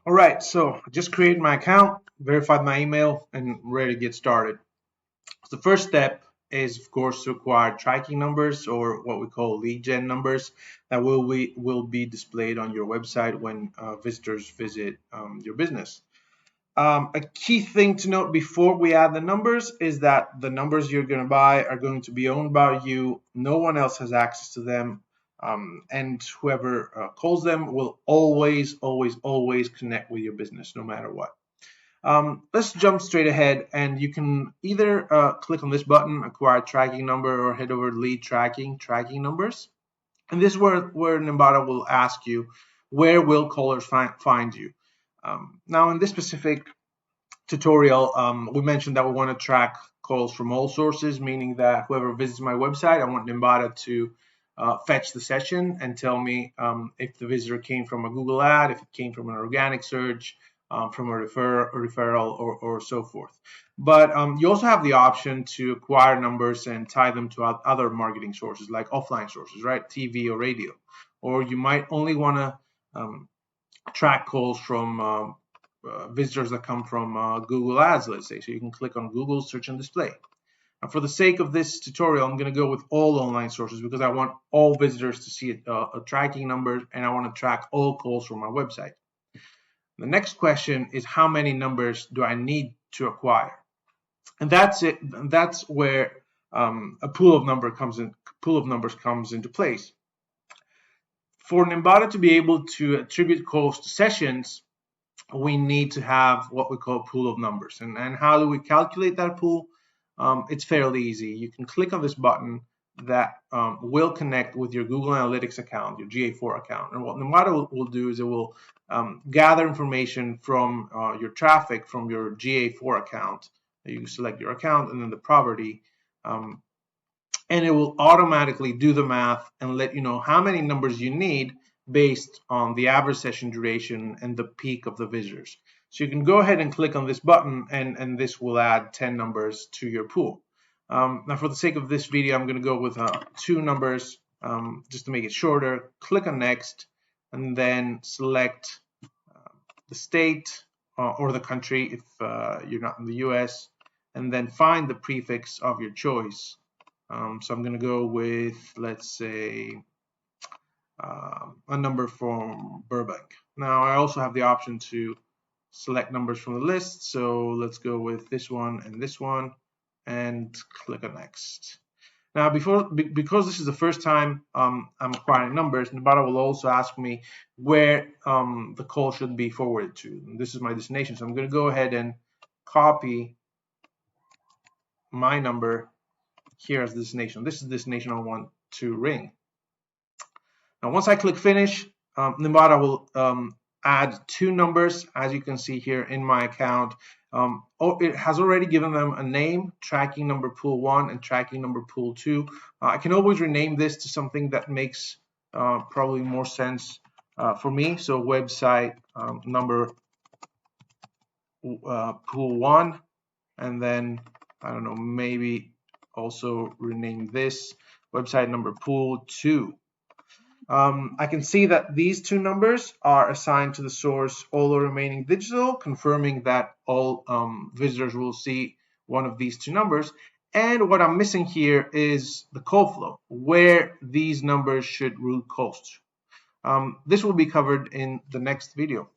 All right, so I just created my account, verified my email, and ready to get started. So the first step is, of course, to acquire tracking numbers or what we call lead gen numbers that will be displayed on your website when visitors visit your business. A key thing to note before we add the numbers is that the numbers you're going to buy are going to be owned by you. No one else has access to them. And whoever calls them will always connect with your business no matter what. Let's jump straight ahead, and you can either click on this button, acquire tracking number, or head over to lead tracking numbers. And this is where Nimbata will ask you, where will callers find you? Now, in this specific tutorial, we mentioned that we want to track calls from all sources, meaning that whoever visits my website, I want Nimbata to fetch the session and tell me if the visitor came from a Google ad, if it came from an organic search, from a referral, or so forth. But you also have the option to acquire numbers and tie them to other marketing sources, like offline sources, right? TV or radio. Or you might only want to track calls from visitors that come from Google Ads, let's say. So you can click on Google Search and Display. And for the sake of this tutorial, I'm going to go with all online sources because I want all visitors to see a tracking number, and I want to track all calls from my website. The next question is, how many numbers do I need to acquire? And that's it. That's where a pool of numbers comes into place. For Nimbata to be able to attribute calls to sessions, we need to have what we call a pool of numbers. And how do we calculate that pool? It's fairly easy. You can click on this button that will connect with your Google Analytics account, your GA4 account. And what Nimbata will do is it will gather information from your traffic from your GA4 account. You select your account and then the property, and it will automatically do the math and let you know how many numbers you need based on the average session duration and the peak of the visitors. So you can go ahead and click on this button, and this will add 10 numbers to your pool. Now, for the sake of this video, I'm going to go with 2 numbers just to make it shorter. Click on Next, and then select the state or the country if you're not in the US, and then find the prefix of your choice. So I'm going to go with, let's say, a number from Burbank. Now, I also have the option to select numbers from the list. So let's go with this one, and click on Next. Now, because this is the first time I'm acquiring numbers, Nimbata will also ask me where the call should be forwarded to. And this is my destination. So I'm going to go ahead and copy my number here as the destination. This is the destination I want to ring. Now, once I click Finish, Nimbata will add 2 numbers, as you can see here in my account. It has already given them a name, tracking number pool 1 and tracking number pool 2. I can always rename this to something that makes probably more sense for me. So website number pool 1, and then, I don't know, maybe also rename this website number pool 2. I can see that these 2 numbers are assigned to the source all the remaining digital, confirming that all visitors will see one of these 2 numbers. And what I'm missing here is the call flow, where these numbers should route calls to. This will be covered in the next video.